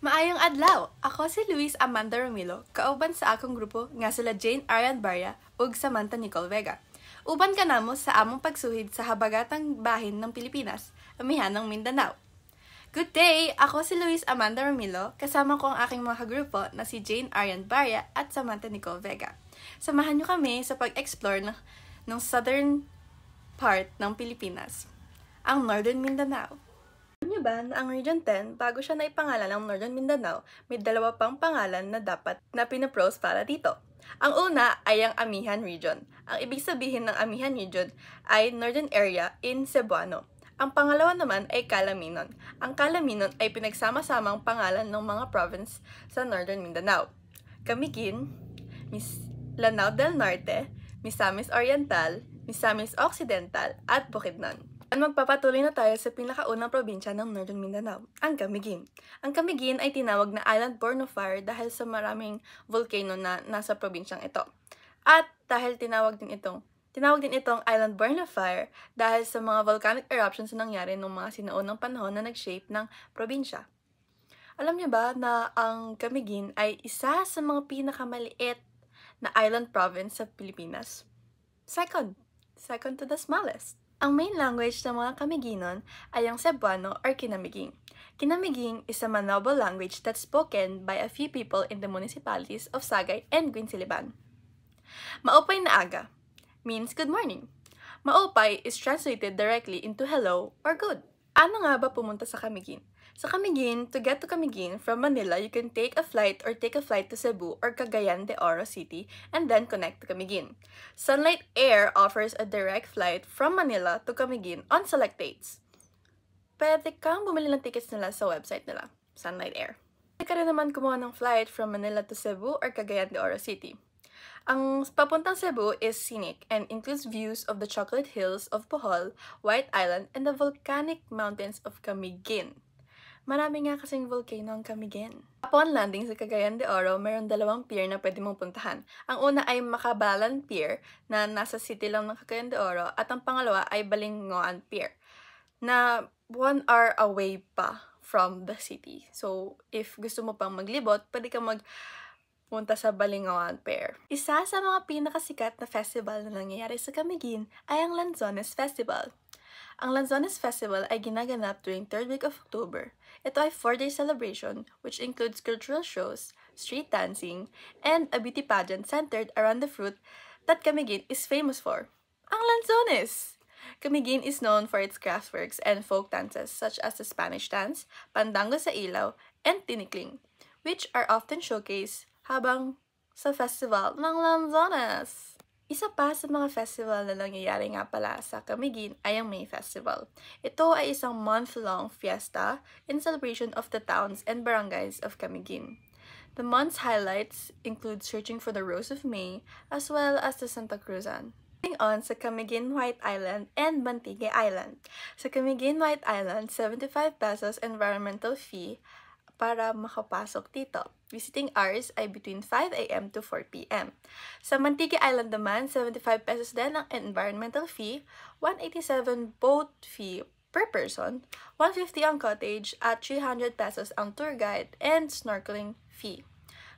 Maayong adlaw! Ako si Luis Amanda Romilo, kauban sa akong grupo nga sila Jane Arian Barya ug Samantha Nicole Vega. Uban ka namo sa among pagsuhid sa habagatang bahin ng Pilipinas, amihan ng Mindanao. Good day! Ako si Luis Amanda Romilo, kasama ko ang aking mga kagrupo na si Jane Arian Barya at Samantha Nicole Vega. Samahan niyo kami sa pag-explore ng southern part ng Pilipinas, ang Northern Mindanao. Alam niyo ba na ang Region 10, bago siya naipangalan ng Northern Mindanao, may dalawa pang pangalan na dapat na pinaprose para dito. Ang una ay ang Amihan Region. Ang ibig sabihin ng Amihan Region ay Northern Area in Cebuano. Ang pangalawa naman ay Calaminon. Ang Calaminon ay pinagsama-samang pangalan ng mga province sa Northern Mindanao. Camiguin, Lanao del Norte, Misamis Oriental, Misamis Occidental, at Bukidnon. Magpapatuloy na tayo sa pinakaunang probinsya ng Northern Mindanao, ang Camiguin. Ang Camiguin ay tinawag na Island Born of Fire dahil sa maraming volcano na nasa probinsyang ito. At dahil tinawag din itong Island Born of Fire dahil sa mga volcanic eruptions na nangyari noong mga sinaunang panahon na nag-shape ng probinsya. Alam niyo ba na ang Camiguin ay isa sa mga pinakamaliit na island province sa Pilipinas? Second to the smallest. Ang main language ng mga Camiguinon ay ang Cebuano or Kinamiging. Kinamiging is a Manobo language that's spoken by a few people in the municipalities of Sagay and Guinsiliban. Maupay na aga means good morning. Maupay is translated directly into hello or good. Ano nga ba pumunta sa Camiguin? Sa Camiguin, to get to Camiguin from Manila, you can take a flight to Cebu or Cagayan de Oro City and then connect to Camiguin. Sunlight Air offers a direct flight from Manila to Camiguin on select dates. Pwede kang bumili ng tickets nila sa website nila, Sunlight Air. Pwede ka rin naman kumuha ng flight from Manila to Cebu or Cagayan de Oro City. Ang papuntang Cebu is scenic and includes views of the chocolate hills of Bohol, White Island, and the volcanic mountains of Camiguin. Marami nga kasing volcano ang Camiguin. Upon landing sa Cagayan de Oro, mayroon dalawang pier na pwede mong puntahan. Ang una ay Macabalan Pier na nasa city lang ng Cagayan de Oro at ang pangalawa ay Balingoan Pier na 1 hour away pa from the city. So, if gusto mo pang maglibot, pwede ka punta sa Balingoan Pier. Isa sa mga pinakasikat na festival na nangyayari sa Camiguin ay ang Lanzones Festival. Ang Lanzones Festival ay ginaganap during 3rd week of October. Ito ay 4-day celebration which includes cultural shows, street dancing, and a beauty pageant centered around the fruit that Camiguin is famous for, ang Lanzones! Camiguin is known for its craftworks and folk dances such as the Spanish dance, Pandango sa Ilaw, and Tinikling, which are often showcased habang sa festival ng Lanzones. Isa pa sa mga festival na nangyayari nga pala sa Camiguin ay ang May Festival. Ito ay isang month-long fiesta in celebration of the towns and barangays of Camiguin. The month's highlights include searching for the Rose of May as well as the Santa Cruzan. Moving on sa Camiguin White Island and Bantige Island. Sa Camiguin White Island, 75 pesos environmental fee para makapasok dito. Visiting hours ay between 5 a.m. to 4 p.m. Sa Bantige Island naman, 75 pesos din ang environmental fee, 187 boat fee per person, 150 ang cottage, at 300 pesos ang tour guide and snorkeling fee.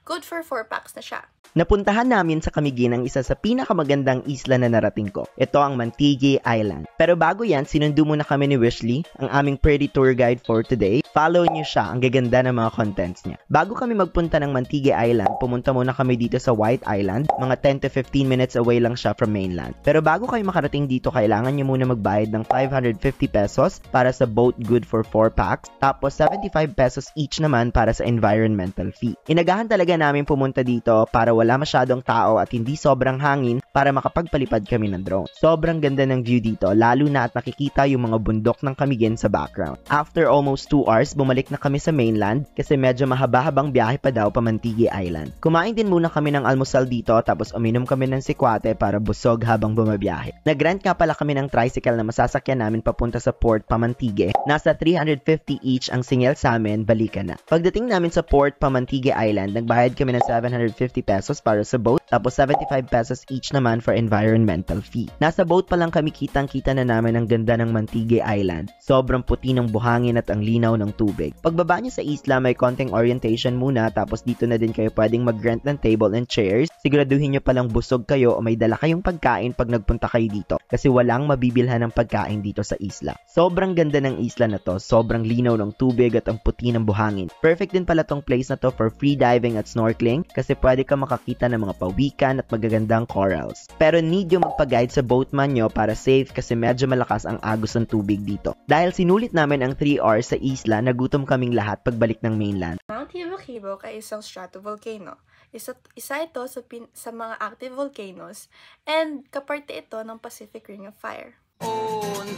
Good for 4 packs na siya. Napuntahan namin sa Camiguin ang isa sa pinakamagandang isla na narating ko. Ito ang Bantige Island. Pero bago yan, sinundo muna kami ni Wishley, ang aming pretty tour guide for today. Follow niyo siya, ang gaganda ng mga contents niya. Bago kami magpunta ng Bantige Island, pumunta muna kami dito sa White Island. Mga 10 to 15 minutes away lang siya from mainland. Pero bago kayo makarating dito, kailangan niyo muna magbayad ng 550 pesos para sa boat good for 4 packs. Tapos 75 pesos each naman para sa environmental fee. Inagahan talaga namin pumunta dito para wala masyadong tao at hindi sobrang hangin para makapagpalipad kami ng drone. Sobrang ganda ng view dito, lalo na at nakikita yung mga bundok ng Camiguin sa background. After almost 2 hours, bumalik na kami sa mainland kasi medyo mahaba-habang biyahe pa daw pa Bantige Island. Kumain din muna kami ng almusal dito tapos uminom kami ng sikwate para busog habang bumabiyahe. Nag-rent nga pala kami ng tricycle na masasakyan namin papunta sa port Pamantige. Nasa 350 each ang singil sa amin, balikan na. Pagdating namin sa port Pamantige Island, nagbayad kami ng 750 pesos pesos para sa boat, tapos 75 pesos each naman for environmental fee. Nasa boat pa lang kami kitang-kita na namin ang ganda ng Mantigay Island. Sobrang puti ng buhangin at ang linaw ng tubig. Pagbaba niyo sa isla, may konting orientation muna, tapos dito na din kayo pwedeng mag-rent ng table and chairs. Siguraduhin niyo palang busog kayo o may dala kayong pagkain pag nagpunta kayo dito, kasi walang mabibilhan ng pagkain dito sa isla. Sobrang ganda ng isla na to, sobrang linaw ng tubig at ang puti ng buhangin. Perfect din pala tong place na to for free diving at snorkeling, kasi pwede ka makakita ng mga pawikan at magagandang corals. Pero need yung magpa-guide sa boatman nyo para safe, kasi medyo malakas ang agos ng tubig dito. Dahil sinulit namin ang 3 hours sa isla, nagutom kaming lahat pagbalik ng mainland. Mount Hibok-Hibok ay isang stratovolcano. Isa ito sa mga active volcanoes and kaparte ito ng Pacific Ring of Fire.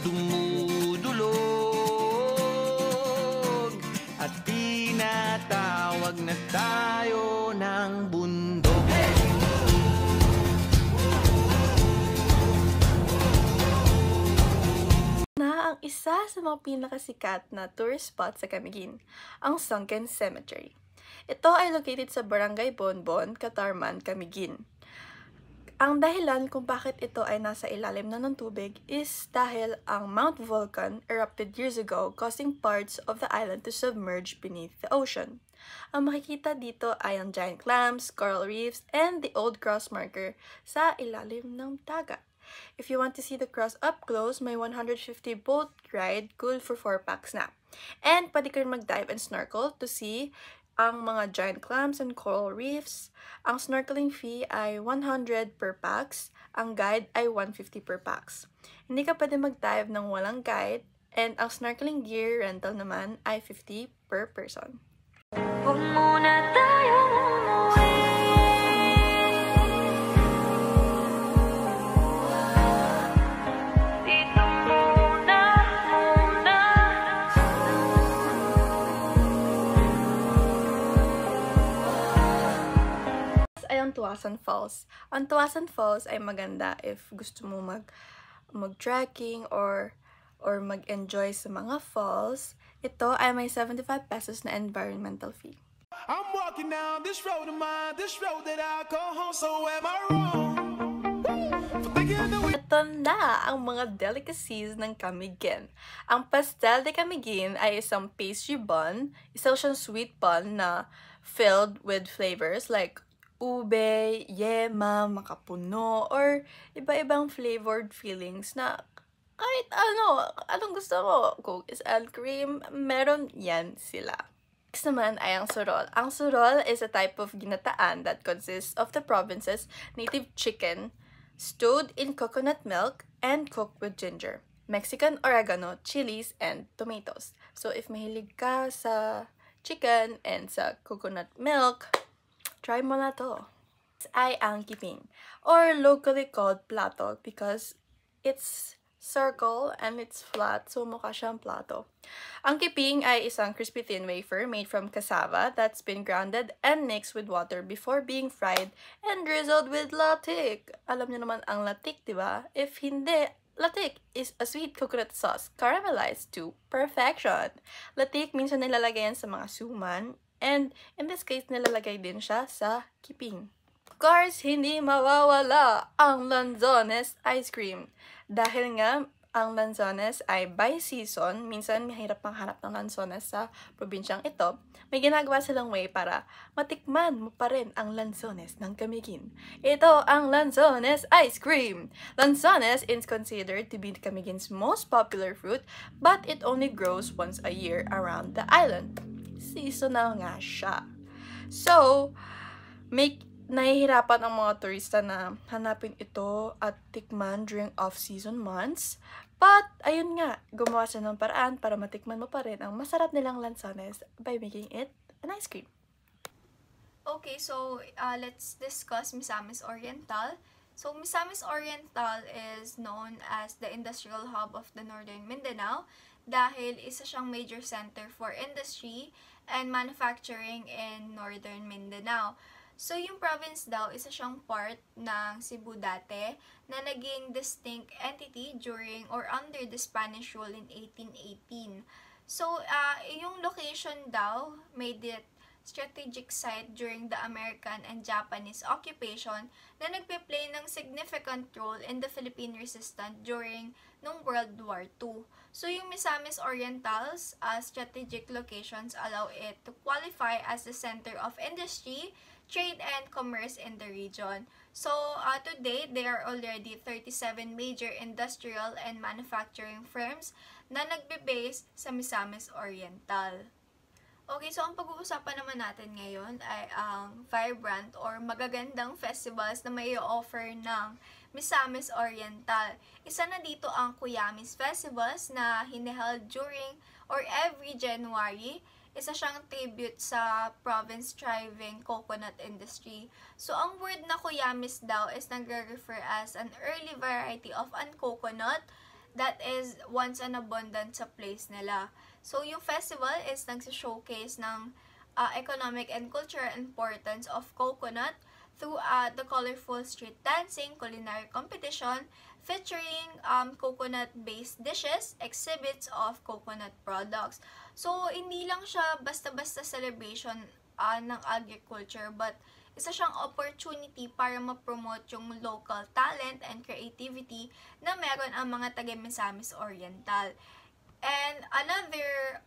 Dumudulog at tinatawag na tayo ng bundok. Na ang isa sa mga pinakasikat na tourist spot sa Camiguin, ang Sunken Cemetery. Ito ay located sa Barangay Bonbon, Catarman, Camiguin. Ang dahilan kung bakit ito ay nasa ilalim na ng tubig is dahil ang Mount Vulcan erupted years ago, causing parts of the island to submerge beneath the ocean. Ang makikita dito ay ang giant clams, coral reefs, and the old cross marker sa ilalim ng dagat. If you want to see the cross up close, may 150 boat ride, good for 4 packs na. And pwede ka rin mag-dive and snorkel to see ang mga giant clams and coral reefs. Ang snorkeling fee ay 100 per packs. Ang guide ay 150 per packs. Hindi ka pwede mag-dive ng walang guide, and ang snorkeling gear rental naman ay 50 per person. Huwag muna tayong umuwi. Dito muna. Ay ang Tuasan Falls. Ang Tuasan Falls ay maganda if gusto mo mag-trekking or mag-enjoy sa mga falls. Ito ay may 75 pesos na environmental fee. I'm walking down this road of mine, this road that I call home, so am I wrong? For thinking that we Ito na ang mga delicacies ng Camiguin. Ang pastel de Camiguin ay isang pastry bun, isa siyang sweet bun na filled with flavors like ube, yema, makapuno, or iba-ibang flavored fillings na kahit anong gusto mo. Cookies and cream, meron yan sila. Next naman ay ang surol. Ang surol is a type of ginataan that consists of the province's native chicken, stewed in coconut milk, and cooked with ginger, Mexican oregano, chilies, and tomatoes. So if mahilig ka sa chicken and sa coconut milk, try mo na to. This ay ang kiping, or locally called plato because it's circle and it's flat, so mukha siyang plato. Ang kiping ay isang crispy thin wafer made from cassava that's been grounded and mixed with water before being fried and drizzled with latik. Alam niyo naman ang latik, di ba? If hindi, latik is a sweet coconut sauce caramelized to perfection. Latik minsan nilalagay yan sa mga suman, and in this case, nilalagay din siya sa kiping. Of course, hindi mawawala ang Lanzones ice cream. Dahil nga, ang lanzones ay by season, minsan mahirap manghanap ng lanzones sa probinsyang ito, may ginagawa silang way para matikman mo pa rin ang lanzones ng Camiguin. Ito ang Lanzones ice cream! Lanzones is considered to be Camiguin's most popular fruit, but it only grows once a year around the island. Seasonal nga siya. So, nahihirapan ang mga turista na hanapin ito at tikman during off-season months. But, ayun nga, gumawa siya ng paraan para matikman mo pa rin ang masarap nilang lanzones by making it an ice cream. Okay, so let's discuss Misamis Oriental. So, Misamis Oriental is known as the industrial hub of the Northern Mindanao dahil isa siyang major center for industry and manufacturing in Northern Mindanao. So, yung province daw, isa siyang part ng Cebu dati na naging distinct entity during or under the Spanish rule in 1818. So, yung location daw made it strategic site during the American and Japanese occupation na nagpe-play ng significant role in the Philippine resistance during nung World War II. So, yung Misamis Oriental's strategic locations allow it to qualify as the center of industry, trade, and commerce in the region. So, today, there are already 37 major industrial and manufacturing firms na nagbe-base sa Misamis Oriental. Okay, so ang pag-uusapan naman natin ngayon ay ang vibrant or magagandang festivals na may offer ng Misamis Oriental. Isa na dito ang Cuyamis Festivals na hiniheld during or every January. Isa siyang tribute sa province-thriving coconut industry. So, ang word na Cuyamis daw is nagre-refer as an early variety of an coconut that is once an abundant sa place nila. So, yung festival is nagsa-showcase ng economic and cultural importance of coconut through the colorful street dancing, culinary competition, featuring coconut-based dishes, exhibits of coconut products. So, hindi lang siya basta-basta celebration ng agriculture, but isa siyang opportunity para ma-promote yung local talent and creativity na meron ang mga taga-Misamis Oriental. And another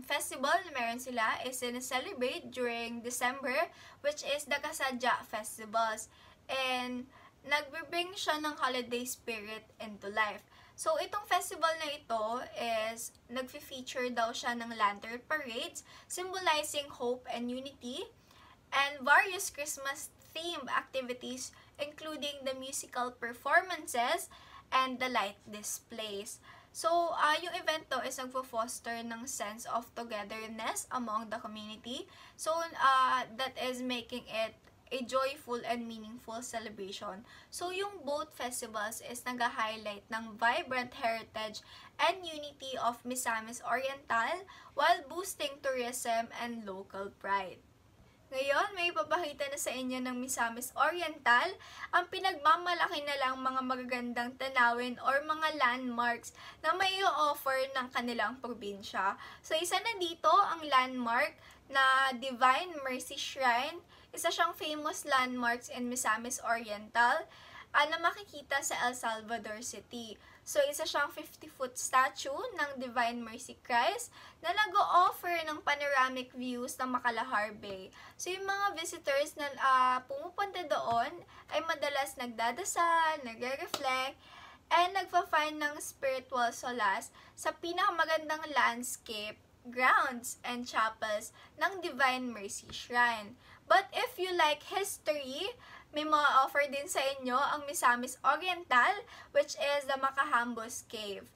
festival na meron sila is celebrate during December, which is the Kasadya Festivals. And nagbe-bring siya ng holiday spirit into life. So, itong festival na ito is nagfe-feature daw siya ng lantern parades, symbolizing hope and unity, and various Christmas-themed activities, including the musical performances and the light displays. So, yung event to is nagpo-foster ng sense of togetherness among the community. So, that is making it a joyful and meaningful celebration. So, yung both festivals is nag-highlight ng vibrant heritage and unity of Misamis Oriental while boosting tourism and local pride. Ngayon, may ipapakita na sa inyo ng Misamis Oriental ang pinagmamalaki na lang mga magagandang tanawin or mga landmarks na may offer ng kanilang probinsya. So, isa na dito ang landmark na Divine Mercy Shrine. Isa siyang famous landmarks in Misamis Oriental na makikita sa El Salvador City. So, isa siyang 50-foot statue ng Divine Mercy Christ na nag-o-offer ng panoramic views ng Makalahar Bay. So, yung mga visitors na pumupunta doon ay madalas nagdadasal, nagre-reflect, and nagpa-find ng spiritual solace sa pinakamagandang landscape, grounds, and chapels ng Divine Mercy Shrine. But if you like history, may mga offer din sa inyo ang Misamis Oriental, which is the Macahambos Cave.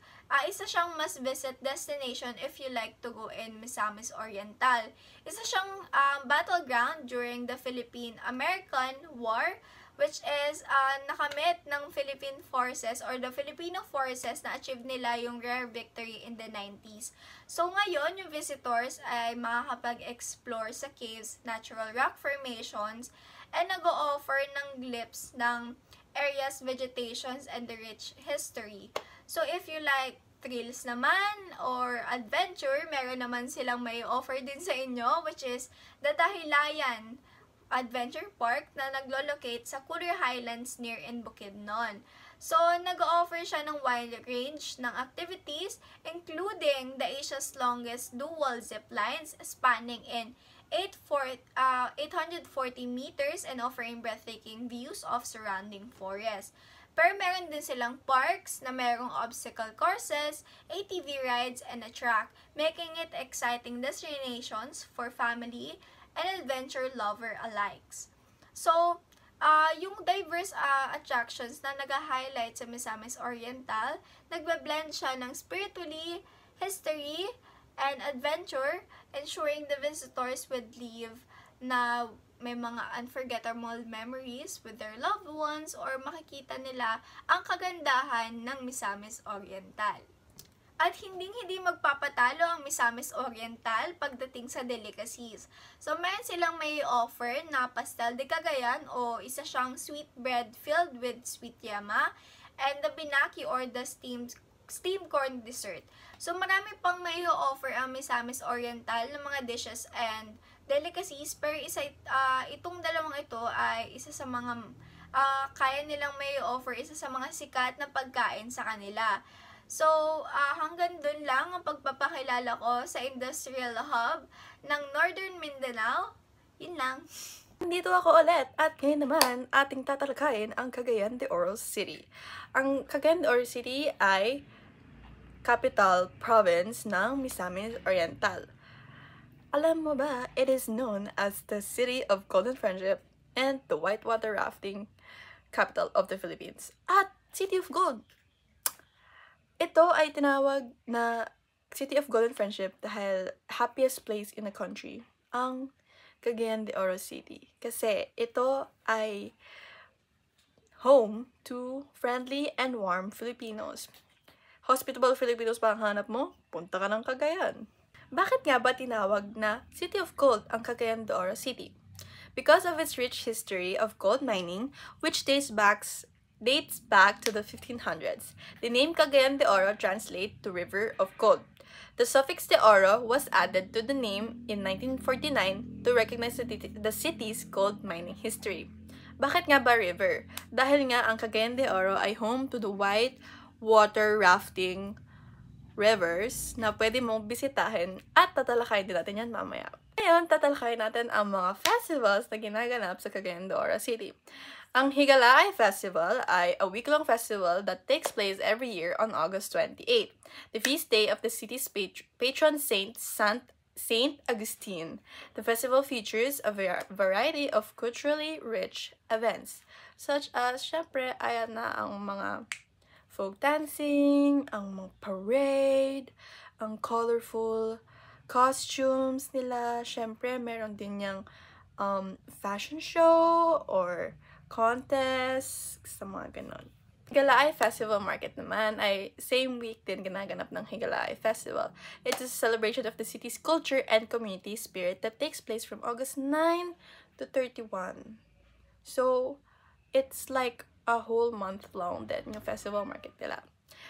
Isa siyang must-visit destination if you like to go in Misamis Oriental. Isa siyang battleground during the Philippine-American War, which is nakamit ng Philippine forces or the Filipino forces na achieve nila yung rare victory in the 90s. So ngayon, yung visitors ay makakapag-explore sa caves, natural rock formations, and nag-o-offer ng glimpse ng areas, vegetations, and the rich history. So if you like thrills naman or adventure, meron naman silang may offer din sa inyo, which is the Dahilayan Adventure Park na naglo-locate sa Courier Highlands near in Bukidnon. So, nag-offer siya ng wide range ng activities, including the Asia's longest dual zip lines spanning in 840 meters and offering breathtaking views of surrounding forest. Pero meron din silang parks na merong obstacle courses, ATV rides, and a track, making it exciting destinations for family and adventure lover alike. So, yung diverse attractions na nag-highlight sa Misamis Oriental, nagbe-blend siya ng spiritually, history, and adventure, ensuring the visitors would leave na may mga unforgettable memories with their loved ones or makikita nila ang kagandahan ng Misamis Oriental. At hindi magpapatalo ang Misamis Oriental pagdating sa delicacies. So, meron silang may offer na pastel de Cagayan o isa siyang sweet bread filled with sweet yama and the binaki or the steamed corn dessert. So, marami pang may offer ang Misamis Oriental ng mga dishes and delicacies, pero itong dalawang ito ay isa sa mga kaya nilang may offer, isa sa mga sikat na pagkain sa kanila. So, hanggang dun lang ang pagpapakilala ko sa Industrial Hub ng Northern Mindanao. Yun lang. Dito ako ulit at ngayon naman ating tatalakayin ang Cagayan de Oro City. Ang Cagayan de Oro City ay capital province ng Misamis Oriental. Alam mo ba, it is known as the City of Golden Friendship and the whitewater rafting capital of the Philippines. At City of Gold. Ito ay tinawag na City of Golden Friendship dahil happiest place in the country ang Cagayan de Oro City. Kasi ito ay home to friendly and warm Filipinos. Hospitable Filipinos ba ang hanap mo? Punta ka ng Cagayan. Bakit nga ba tinawag na City of Gold ang Cagayan de Oro City? Because of its rich history of gold mining, which dates back to the 1500s. The name Cagayan de Oro translates to River of Gold. The suffix de Oro was added to the name in 1949 to recognize the city's gold mining history. Bakit nga ba river? Dahil nga ang Cagayan de Oro ay home to the white water rafting rivers na pwede mong bisitahin at tatalakayin din natin yan mamaya. Ngayon, tatalakayin natin ang mga festivals na ginaganap sa Cagayan de Oro City. Ang Higalay Festival ay a week-long festival that takes place every year on August 28, the feast day of the city's patron saint, Saint Augustine. The festival features a variety of culturally rich events, such as, syempre, ayan na ang mga folk dancing, ang mga parade, ang colorful costumes nila. Syempre, meron din yung fashion show or contest, sa mga ganon. Higalay Festival Market naman ay same week din ginaganap ng Higalay Festival. It is a celebration of the city's culture and community spirit that takes place from August 9 to 31. So, it's like a whole month long din yung festival market nila.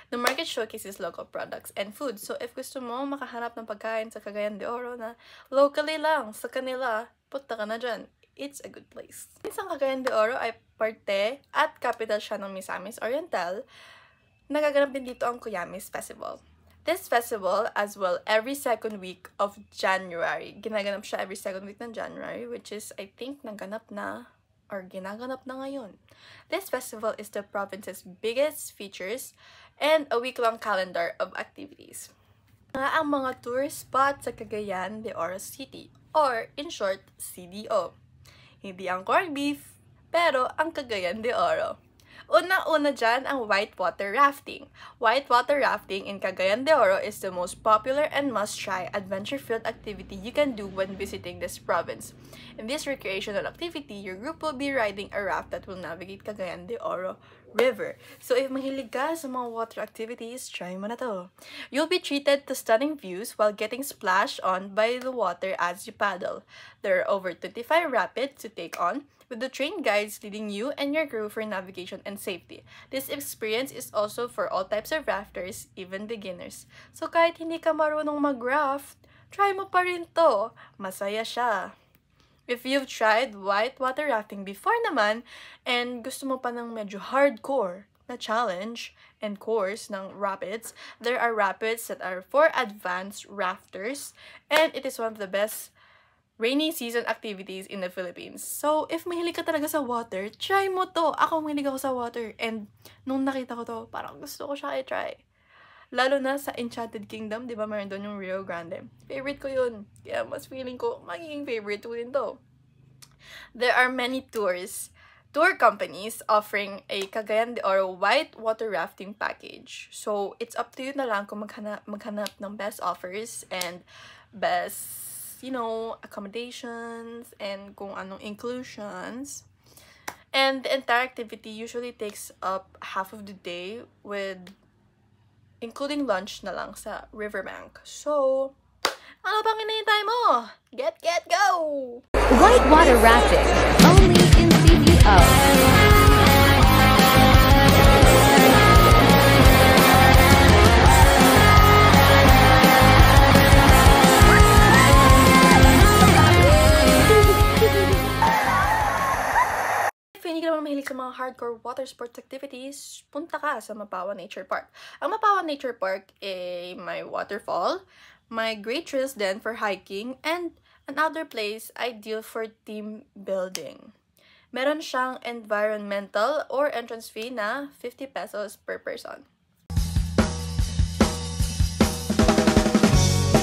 The market showcases local products and food. So, if gusto mo makahanap ng pagkain sa Cagayan de Oro na locally lang sa kanila, punta ka na dyan. It's a good place. Ang Cagayan de Oro ay parte at capital siya ng Misamis Oriental. Nagaganap din dito ang Cuyamis Festival. This festival, as well, every second week of January. Ginaganap siya every second week ng January, which is, I think, naganap na or ginaganap na ngayon. This festival is the province's biggest features and a week-long calendar of activities. Ang mga tourist spots sa Cagayan de Oro City, or in short, CDO. Hindi ang corned beef, pero ang Cagayan de Oro. Una-una dyan ang whitewater rafting. Whitewater rafting in Cagayan de Oro is the most popular and must-try adventure-filled activity you can do when visiting this province. In this recreational activity, your group will be riding a raft that will navigate Cagayan de Oro River. So if mahilig ka sa mga water activities, try mo na to. You'll be treated to stunning views while getting splashed on by the water as you paddle. There are over 25 rapids to take on, with the trained guides leading you and your crew for navigation and safety. This experience is also for all types of rafters, even beginners. So kahit hindi ka marunong mag-raft, try mo pa rin to. Masaya siya. If you've tried whitewater rafting before naman, and gusto mo pa ng medyo hardcore na challenge and course ng rapids, there are rapids that are for advanced rafters, and it is one of the best rainy season activities in the Philippines. So, if mahilig ka talaga sa water, try mo to. Ako mahilig ako sa water, and nung nakita ko to, parang gusto ko siya i-try. Lalo na sa Enchanted Kingdom, di ba meron doon yung Rio Grande. Favorite ko yun. Kaya mas feeling ko, magiging favorite ko din to. There are many tour companies offering a Cagayan de Oro white water rafting package. So, it's up to you na lang kung maghanap ng best offers and best, accommodations and kung anong inclusions. And the entire activity usually takes up half of the day with including lunch na lang sa riverbank. So, ano pang hinihintay mo? Get, go! Whitewater rafting, only in CDO. naman mahilig sa mga hardcore water sports activities, punta ka sa Mapawa Nature Park. Ang Mapawa Nature Park ay may waterfall, may great trails din for hiking, and an outdoor place ideal for team building. Meron siyang environmental or entrance fee na 50 pesos per person.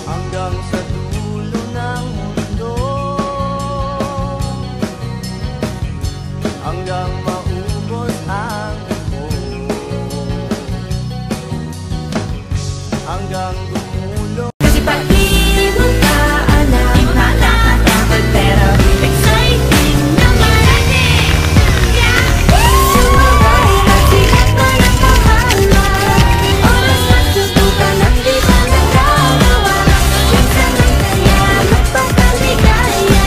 Hanggang sa dulo ng mundo, hanggang maubos ang ito, hanggang dumulo. Kasi pag-ibig ka, alam, malalaman, pero exciting na marating. Sumabay at sikat na nagpapahala, oras na tutukan at di ba nagkagawa. Minsan ang kaya magpapaligaya,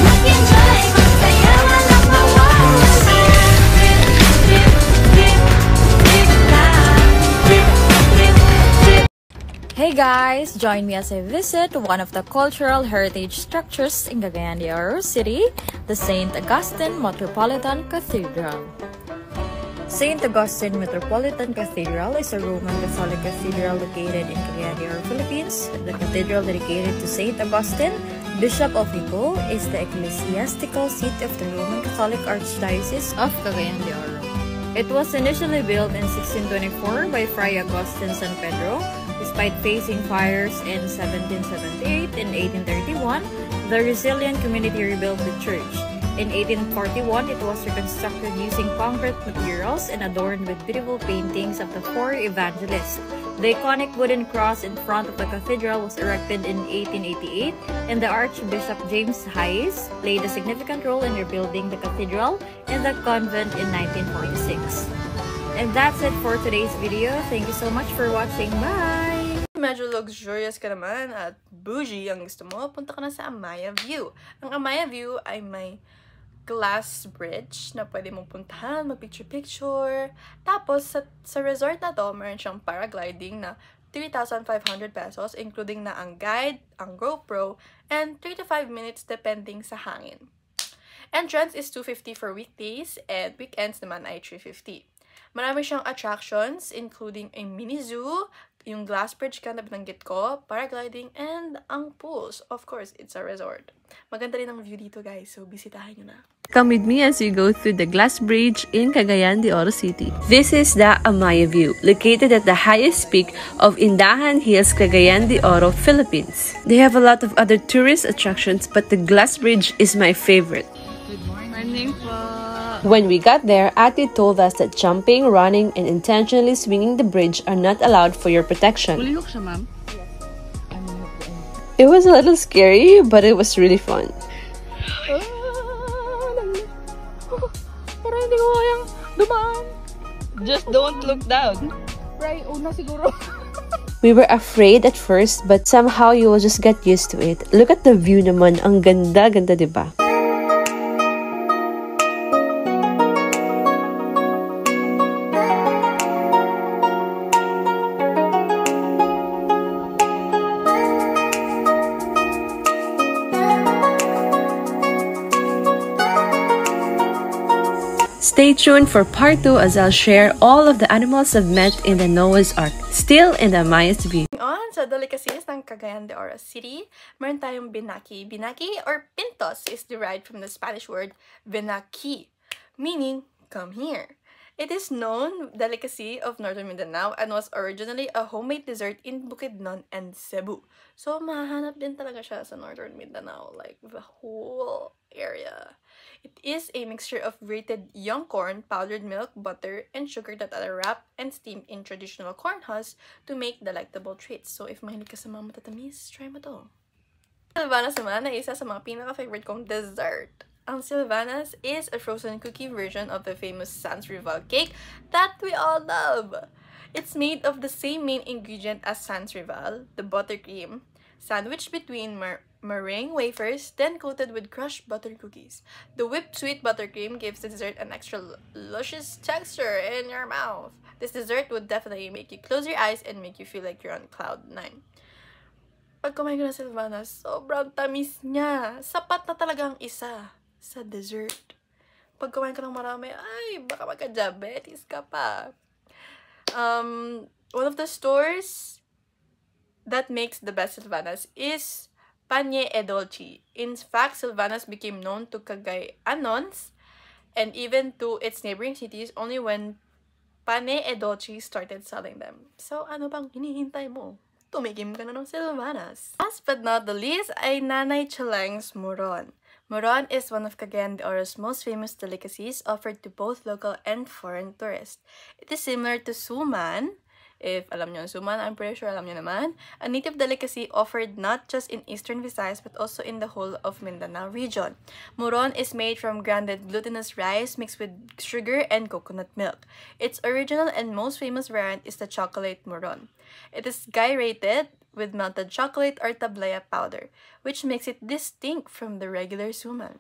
mag-enjoy, magsaya, walang mawawala. Trip, trip, trip, trip ka, trip, trip, trip. Hey guys, join me as I visit one of the cultural heritage structures in Cagayan de Oro City, the St. Augustine Metropolitan Cathedral. St. Augustine Metropolitan Cathedral is a Roman Catholic cathedral located in Cagayan de Oro, Philippines. The cathedral dedicated to St. Augustine, Bishop of Hiko, is the ecclesiastical seat of the Roman Catholic Archdiocese of Cagayan de Oro. It was initially built in 1624 by Fray Agustin San Pedro. Despite facing fires in 1778 and 1831, the resilient community rebuilt the church. In 1841, it was reconstructed using concrete materials and adorned with beautiful paintings of the four evangelists. The iconic wooden cross in front of the cathedral was erected in 1888, and the Archbishop James Hayes played a significant role in rebuilding the cathedral and the convent in 1946. And that's it for today's video. Thank you so much for watching. Bye! Medyo luxurious ka naman at bougie ang gusto mo, punta ka na sa Amaya View. Ang Amaya View ay may glass bridge na pwede mong puntahan, mag-picture-picture. Tapos, sa resort na to, meron siyang paragliding na 3,500 pesos, including na ang guide, ang GoPro, and 3 to 5 minutes depending sa hangin. Entrance is 250 for weekdays, and weekends naman ay 350. Marami siyang attractions, including a mini zoo, yung glass bridge ka na binanggit ko, paragliding, and ang pools. Of course, it's a resort. Maganda rin ang view dito, guys, so bisitahin nyo na. Come with me as we go through the glass bridge in Cagayan de Oro City. This is the Amaya View, located at the highest peak of Indahan Hills, Cagayan de Oro, Philippines. They have a lot of other tourist attractions, but the glass bridge is my favorite. When we got there, Ate told us that jumping, running, and intentionally swinging the bridge are not allowed for your protection. It was a little scary, but it was really fun. Parang hindi ko kayang dumaan. Just don't look down. Right, una siguro. We were afraid at first, but somehow you will just get used to it. Look at the view naman. Ang ganda-ganda, diba? Stay tuned for part 2 as I'll share all of the animals I've met in the Noah's Ark, still in the Amayas View. On sa delicacies ng Cagayan de Oro City, meron tayong binaki. Binaki or pintos is derived from the Spanish word binaki, meaning come here. It is known delicacy of Northern Mindanao and was originally a homemade dessert in Bukidnon and Cebu. So, mahahanap din talaga siya sa Northern Mindanao, like the whole area. It is a mixture of grated young corn, powdered milk, butter, and sugar that are wrapped and steamed in traditional corn husks to make delectable treats. So, if mahilig ka sa mga matatamis, try mo to. Silvanas naman ay isa sa mga pinaka-favorite kong dessert. Ang Silvanas is a frozen cookie version of the famous Sans Rival cake that we all love. It's made of the same main ingredient as Sans Rival, the buttercream, sandwiched between meringue wafers, then coated with crushed butter cookies. The whipped sweet buttercream gives the dessert an extra luscious texture in your mouth. This dessert would definitely make you close your eyes and make you feel like you're on cloud 9. Pag kumain ko ng Silvanas, sobrang tamis niya. Sapat na talaga ang isa sa dessert. pag kumain ka ng marami, ay, baka magka-diabetes ka pa. One of the stores that makes the best Sylvanas is Pane e Dolci. In fact, Sylvanas became known to Cagayannons and even to its neighboring cities only when Pane e Dolci started selling them. So, ano bang hinihintay mo? Tumikim ka na ng Sylvanas. Last but not the least ay Nanay Chaleng's Moron. Moron is one of Cagayan de Oro's most famous delicacies offered to both local and foreign tourists. It is similar to suman. If alam nyo ang suman, I'm pretty sure alam nyo naman. A native delicacy offered not just in Eastern Visayas but also in the whole of Mindanao region. Moron is made from grounded glutinous rice mixed with sugar and coconut milk. Its original and most famous variant is the chocolate moron. It is gyrated with melted chocolate or tablaya powder, which makes it distinct from the regular suman.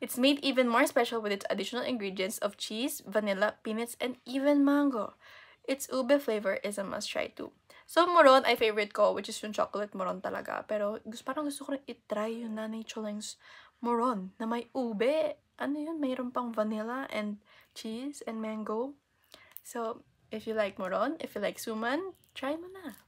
It's made even more special with its additional ingredients of cheese, vanilla, peanuts, and even mango. Its ube flavor is a must-try too. So, moron ay favorite ko, which is yung chocolate moron talaga. Pero, parang gusto ko rin itry yung Nanay Chaleng's moron na may ube. Ano yun? Mayroon pang vanilla and cheese and mango. So, if you like moron, if you like suman, try mo na.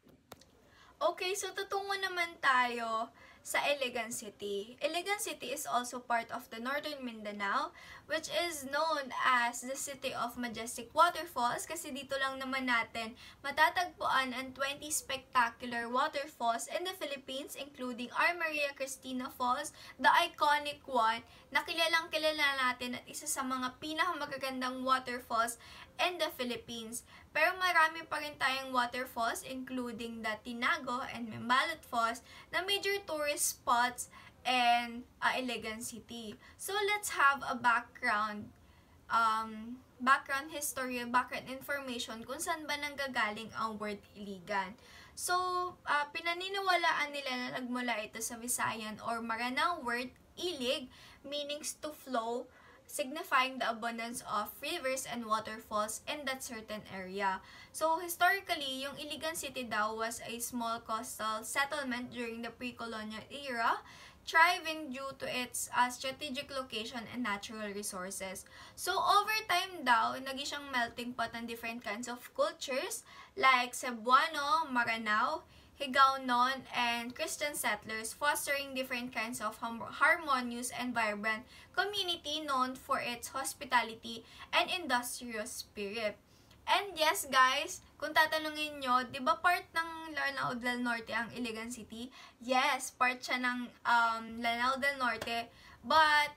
Okay, so tutungo naman tayo sa Iligan City. Iligan City is also part of the Northern Mindanao, which is known as the City of Majestic Waterfalls kasi dito lang naman natin matatagpuan ang 20 spectacular waterfalls in the Philippines, including our Maria Cristina Falls, the iconic one na kilalang kilala natin at isa sa mga pinakamagagandang waterfalls in the Philippines. Pero marami pa rin tayong waterfalls including the Tinago and Membalot Falls na major tourist spots in Iligan City. So let's have a background history, background information kung saan ba nanggagaling ang word Iligan. So, pinaniniwalaan nila na nagmula ito sa Visayan or Maranao word ilig, meanings to flow, signifying the abundance of rivers and waterfalls in that certain area. So, historically, yung Iligan City daw was a small coastal settlement during the pre-colonial era, thriving due to its strategic location and natural resources. So, over time daw, naging siyang melting pot ng different kinds of cultures like Cebuano, Maranao, Higaonon, and Christian settlers, fostering different kinds of harmonious and vibrant community known for its hospitality and industrious spirit. And yes guys, kung tatanungin nyo, di ba part ng Lanao del Norte ang Iligan City? Yes, part siya ng Lanao del Norte, but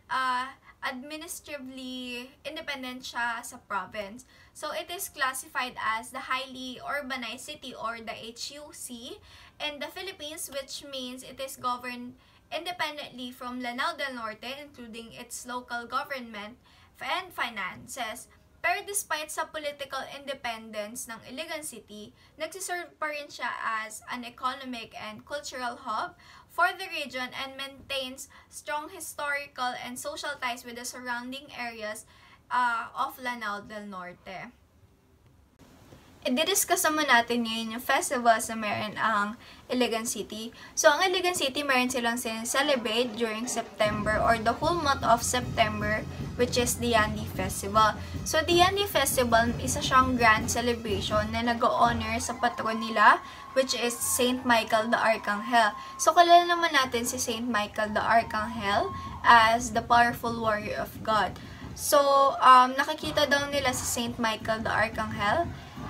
administratively independent siya sa province. So, it is classified as the highly urbanized city or the HUC in the Philippines, which means it is governed independently from Lanao del Norte, including its local government and finances. Pero despite sa political independence ng Iligan City, nagsiserve pa rin siya as an economic and cultural hub for the region and maintains strong historical and social ties with the surrounding areas of Lanao del Norte. I-discuss naman natin ngayon yung festivals na meron ang Iligan City. So, ang Iligan City, meron silang celebrate during September or the whole month of September, which is the Yandi Festival. So, the Yandi Festival, isa siyang grand celebration na nag-honor sa patron nila, which is Saint Michael the Archangel. So, kilala naman natin si Saint Michael the Archangel as the powerful warrior of God. So, nakikita daw nila si Saint Michael the Archangel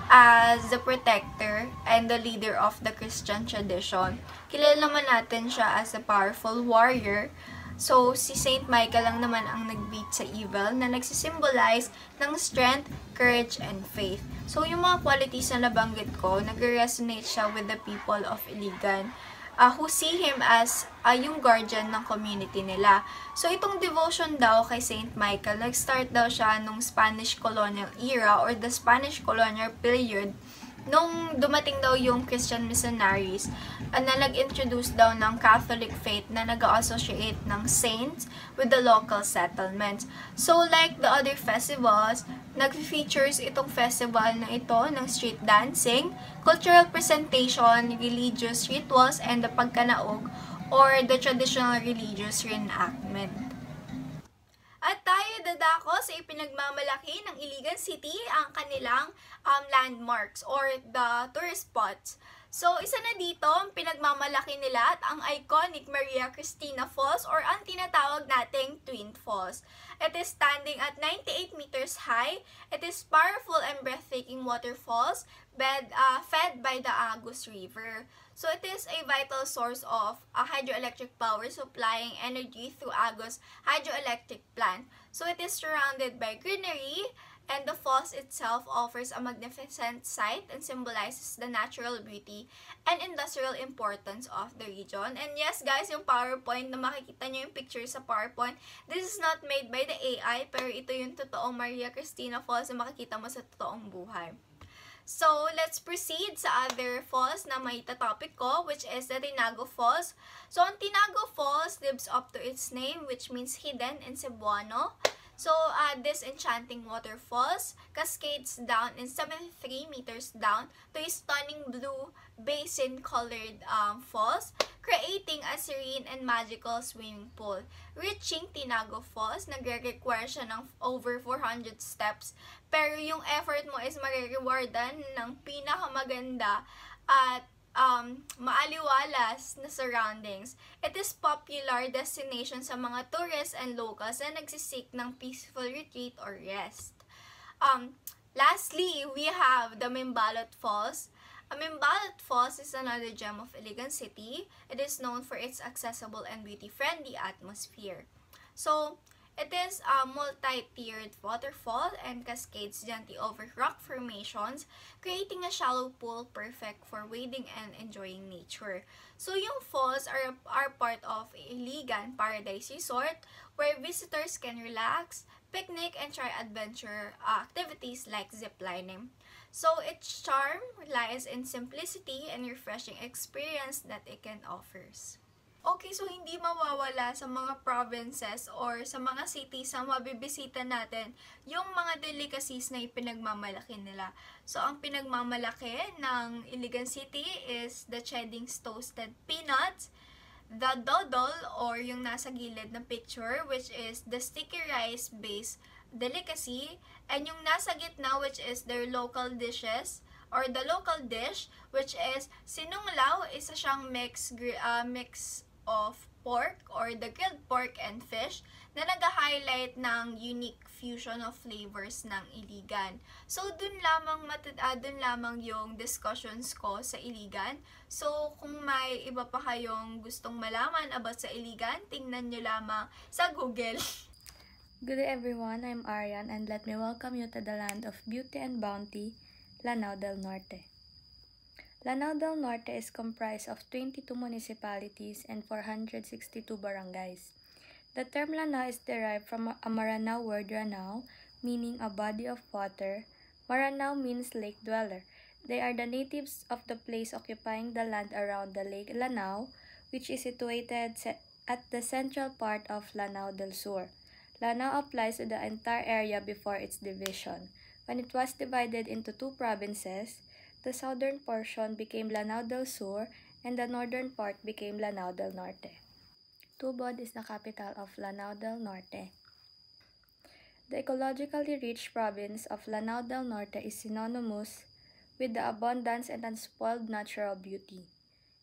as the protector and the leader of the Christian tradition. Kilala naman natin siya as a powerful warrior. So, si Saint Michael lang naman ang nag-beat sa evil na nagsisimbolize ng strength, courage, and faith. So, yung mga qualities na nabanggit ko, nag-resonate siya with the people of Iligan, who see him as yung guardian ng community nila. So, itong devotion daw kay Saint Michael, nag-start daw siya nung Spanish colonial era or the Spanish colonial period nung dumating daw yung Christian missionaries na nag-introduce daw ng Catholic faith na nag-associate ng saints with the local settlements. So, like the other festivals, nag-features itong festival na ito ng street dancing, cultural presentation, religious rituals, and the pagkanaog or the traditional religious reenactment. At tayo dadako sa ipinagmamalaki ng Iligan City ang kanilang landmarks or the tourist spots. So, isa na dito, ang pinagmamalaki nila at ang iconic Maria Cristina Falls or ang tinatawag nating Twin Falls. It is standing at 98 meters high. It is powerful and breathtaking waterfalls fed by the Agus River. So, it is a vital source of hydroelectric power supplying energy through Agus hydroelectric plant. So, it is surrounded by greenery, and the falls itself offers a magnificent sight and symbolizes the natural beauty and industrial importance of the region. And yes guys, yung PowerPoint na makikita nyo yung picture sa PowerPoint, this is not made by the AI, pero ito yung totoong Maria Cristina Falls na makikita mo sa totoong buhay. So, let's proceed sa other falls na may topic ko, which is the Tinago Falls. So, ang Tinago Falls lives up to its name, which means hidden in Cebuano. So, this enchanting waterfalls cascades down in 73 meters down to a stunning blue basin-colored falls, creating a serene and magical swimming pool. Reaching Tinago Falls, nagre-require siya ng over 400 steps, pero yung effort mo is marirewardan ng pinakamaganda at maaliwalas na surroundings. It is popular destination sa mga tourists and locals na nagsisik ng peaceful retreat or rest. Lastly, we have the Mimbalot Falls. Mimbalot Falls is another gem of Iligan City. It is known for its accessible and beauty-friendly atmosphere. So, it is a multi-tiered waterfall and cascades gently over rock formations, creating a shallow pool perfect for wading and enjoying nature. So, yung falls are part of Iligan Paradise Resort, where visitors can relax, picnic, and try adventure activities like ziplining. So, its charm lies in simplicity and refreshing experience that it can offers. Okay, so hindi mawawala sa mga provinces or sa mga cities na mabibisita natin yung mga delicacies na ipinagmamalaki nila. So, ang pinagmamalaki ng Iligan City is the Chedding's Toasted Peanuts, the Dodol or yung nasa gilid ng picture, which is the sticky rice-based delicacy, and yung nasa gitna, which is their local dishes, or the local dish, which is sinunglaw, isa siyang mix of pork or the grilled pork and fish na nag-highlight ng unique fusion of flavors ng Iligan. So, dun lamang yung discussions ko sa Iligan. So, kung may iba pa kayong gustong malaman about sa Iligan, tingnan nyo lamang sa Google. Good day everyone, I'm Arian and let me welcome you to the land of beauty and bounty, Lanao del Norte. Lanao del Norte is comprised of 22 municipalities and 462 barangays. The term Lanao is derived from a Maranao word Ranao, meaning a body of water. Maranao means lake dweller. They are the natives of the place occupying the land around the lake Lanao, which is situated at the central part of Lanao del Sur. Lanao applies to the entire area before its division. When it was divided into two provinces, the southern portion became Lanao del Sur and the northern part became Lanao del Norte. Tubod is the capital of Lanao del Norte. The ecologically rich province of Lanao del Norte is synonymous with the abundance and unspoiled natural beauty.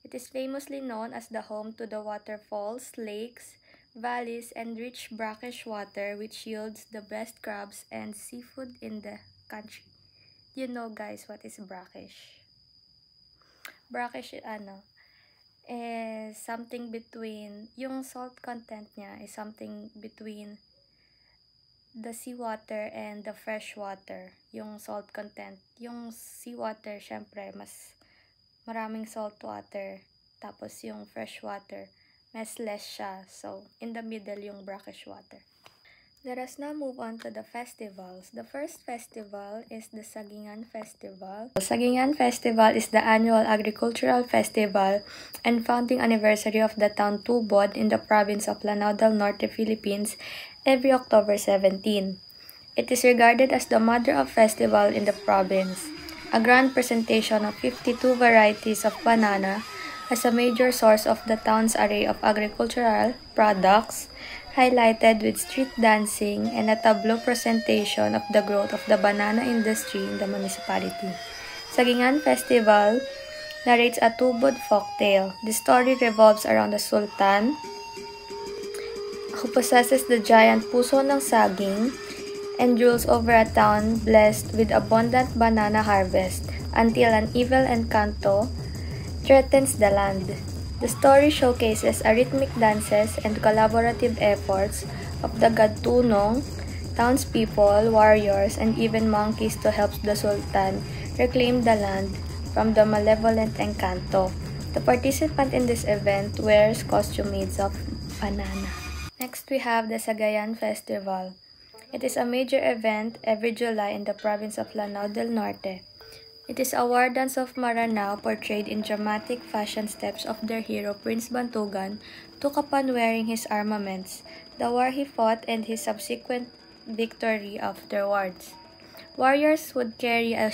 It is famously known as the home to the waterfalls, lakes, valleys, and rich brackish water which yields the best crabs and seafood in the country. You know guys what is brackish? Brackish is something between, yung salt content niya is something between the seawater and the fresh water. Yung salt content, yung seawater syempre mas maraming salt water, tapos yung fresh water mas less siya. So, in the middle yung brackish water. Let us now move on to the festivals. The first festival is the Sagingan Festival. The Sagingan Festival is the annual agricultural festival and founding anniversary of the town Tubod in the province of Lanao del Norte, Philippines, every October 17. It is regarded as the mother of festival in the province. A grand presentation of 52 varieties of banana as a major source of the town's array of agricultural products highlighted with street dancing and a tableau presentation of the growth of the banana industry in the municipality. Sagingan Festival narrates a two-bod folktale. The story revolves around the Sultan who possesses the giant puso ng saging and rules over a town blessed with abundant banana harvest until an evil encanto threatens the land. The story showcases a rhythmic dances and collaborative efforts of the Gadtunong, townspeople, warriors, and even monkeys to help the Sultan reclaim the land from the malevolent encanto. The participant in this event wears costume made of banana. Next, we have the Sagayan Festival. It is a major event every July in the province of Lanao del Norte. It is a war dance of Maranao portrayed in dramatic fashion steps of their hero Prince Bantugan took upon wearing his armaments, the war he fought and his subsequent victory afterwards. Warriors would carry a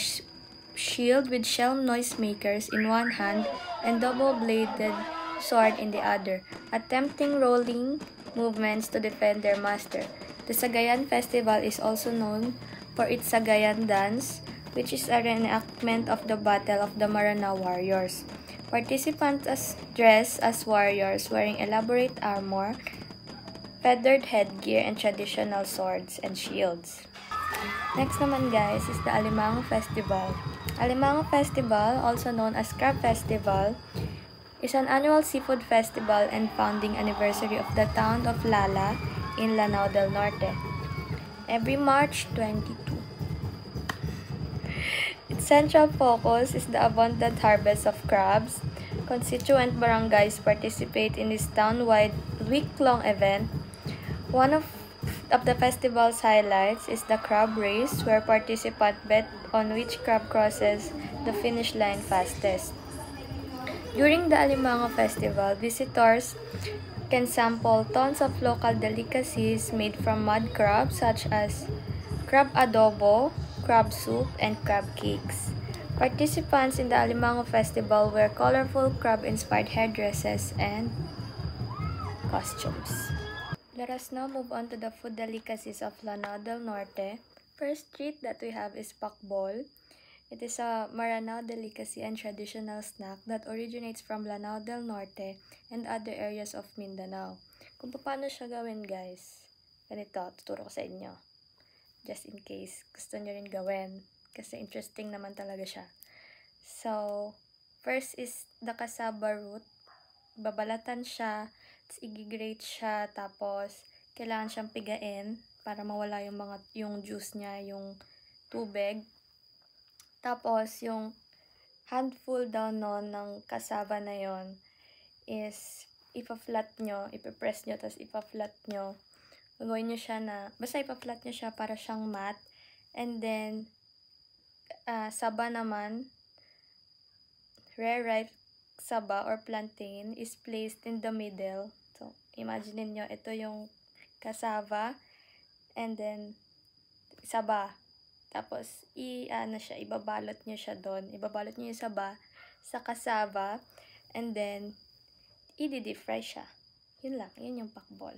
shield with shell noisemakers in one hand and double-bladed sword in the other, attempting rolling movements to defend their master. The Sagayan Festival is also known for its Sagayan Dance, which is a reenactment of the Battle of the Maranao warriors. Participants dress as warriors wearing elaborate armor, feathered headgear, and traditional swords and shields. Next naman guys is the Alimango Festival. Alimango Festival, also known as Crab Festival, is an annual seafood festival and founding anniversary of the town of Lala in Lanao del Norte, every March 22. Its central focus is the abundant harvest of crabs. Constituent barangays participate in this town-wide week-long event. One of the festival's highlights is the crab race, where participants bet on which crab crosses the finish line fastest. During the Alimango Festival, visitors can sample tons of local delicacies made from mud crabs such as crab adobo, crab soup, and crab cakes. Participants in the Alimango Festival wear colorful crab-inspired headdresses and costumes. Let us now move on to the food delicacies of Lanao del Norte. First treat that we have is pakbol. It is a Maranao delicacy and traditional snack that originates from Lanao del Norte and other areas of Mindanao. Kung paano siya gawin guys, ganito, tuturo ko sa inyo. Just in case gusto nyo rin gawin, kasi interesting naman talaga siya. So, first is the cassava root. Babalatan siya, tapos i-grate siya, tapos kailangan siyang pigain para mawala yung juice niya, yung tubig. Tapos, yung handful daw nun ng cassava na yon is ipa-flat nyo, ipa-press nyo, tapos ipa-flat nyo. Gagawin nyo siya na, basta ipa-flat nyo siya para siyang mat. And then, saba naman, rare ripe saba or plantain is placed in the middle. So, imagine nyo, ito yung cassava, and then, saba. Tapos, ibabalot nyo siya doon. Ibabalot nyo yung saba sa cassava. And then, i-deep fry siya. Yun lang. Yun yung pakbol.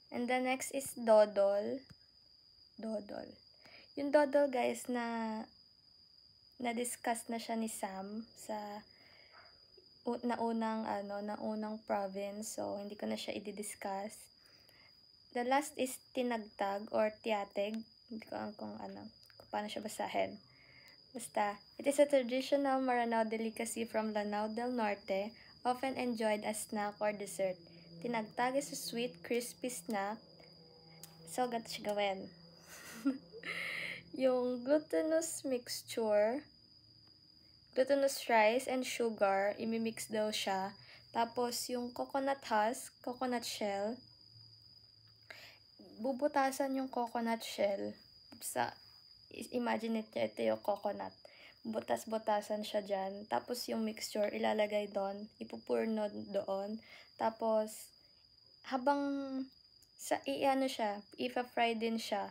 And the next is dodol. Dodol. Yung dodol, guys, na-discuss na siya ni Sam sa naunang province. So, hindi ko na siya i-discuss. The last is tinagtag or tiateg. Hindi ko alam kung paano siya basahin. Basta, it is a traditional Maranao delicacy from Lanao del Norte, often enjoyed as snack or dessert. Tinagtag is a sweet, crispy snack. So, ganito siya gawin. Yung glutinous rice and sugar, imimix daw siya. Tapos, yung coconut husk, coconut shell, bubutasan yung coconut shell. Imagine ito yung coconut. Butas-butasan siya dyan. Tapos yung mixture, ilalagay doon. Ipupurno doon. Tapos, habang ipa-fry din siya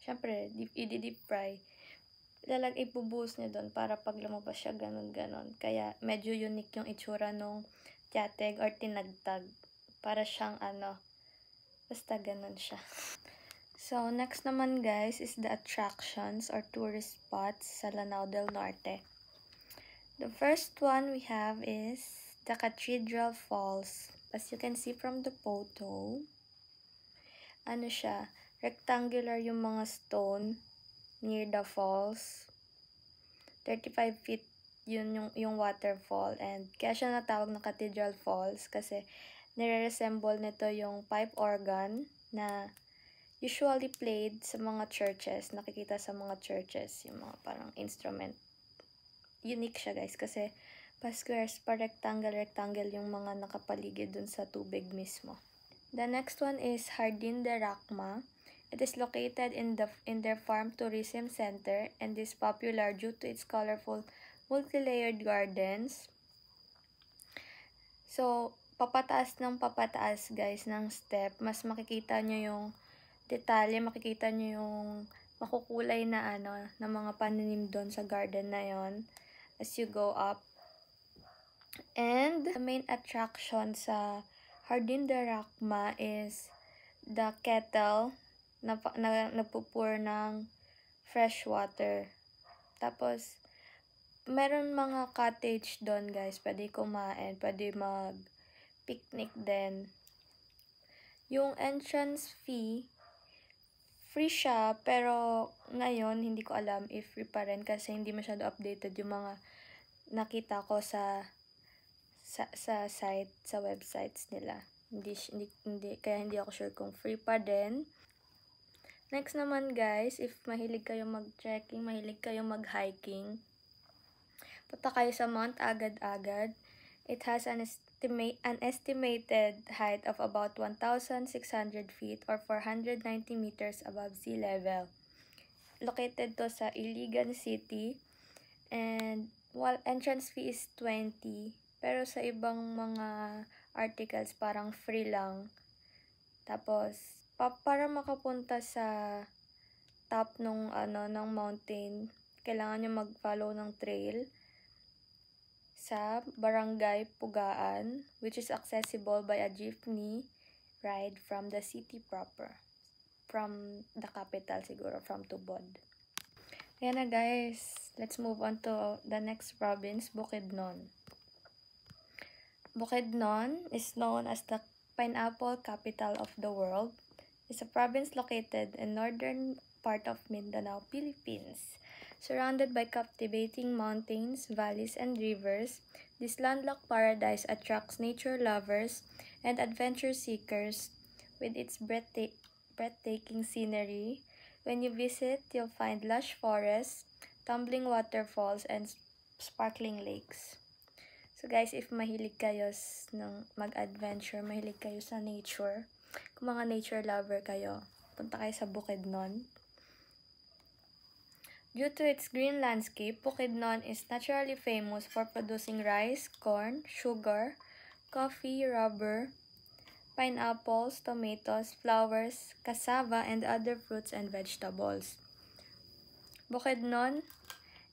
syempre, i-deep fry. Ibubuhos niya doon para pag lumabas siya, ganon-ganon. Kaya, medyo unique yung itsura nung tiateg or tinagtag. Para siyang basta ganun siya. So, next naman guys is the attractions or tourist spots sa Lanao del Norte. The first one we have is the Cathedral Falls. As you can see from the photo, siya, rectangular yung mga stone near the falls. 35 feet yun yung waterfall, and kaya siya natawag na Cathedral Falls kasi nire-resemble nito yung pipe organ na usually played sa mga churches, nakikita sa mga churches, yung mga parang instrument. Unique siya guys kasi pa squares, pa rectangle yung mga nakapaligid dun sa tubig mismo. The next one is Jardín de Racma. It is located in their farm tourism center and is popular due to its colorful multi-layered gardens. So, papataas guys ng step, mas makikita nyo yung detalye, makikita nyo yung makukulay na na mga pananim doon sa garden na yon as you go up. And the main attraction sa Jardín de Racma is the kettle na nagpupur ng fresh water. Tapos, meron mga cottage doon guys, pwede kumain, pwede mag-picnic din. Yung entrance fee, free siya, pero ngayon hindi ko alam if free pa rin kasi hindi masyado updated yung mga nakita ko sa site, sa websites nila. Kaya hindi ako sure kung free pa din. Next naman guys, if mahilig kayo mag-trekking, mahilig kayo mag-hiking, punta kayo sa Mount Agad-Agad. It has an estimated height of about 1,600 feet or 490 meters above sea level. Located to sa Iligan City, and while entrance fee is 20, pero sa ibang mga articles parang free lang. Tapos para makapunta sa top ng mountain, kailangan nyo mag-follow ng trail sa Barangay Pugaan, which is accessible by a jeepney ride from the city proper. From the capital siguro, from Tubod. Ayan na guys, let's move on to the next province, Bukidnon. Bukidnon is known as the pineapple capital of the world. It's a province located in northern part of Mindanao, Philippines. Surrounded by captivating mountains, valleys, and rivers, this landlocked paradise attracts nature lovers and adventure seekers with its breathtaking scenery. When you visit, you'll find lush forests, tumbling waterfalls, and sparkling lakes. So guys, if mahilig kayo ng mag-adventure, mahilig kayo sa nature, kung mga nature lover kayo, punta kayo sa Bukidnon. Due to its green landscape, Bukidnon is naturally famous for producing rice, corn, sugar, coffee, rubber, pineapples, tomatoes, flowers, cassava, and other fruits and vegetables. Bukidnon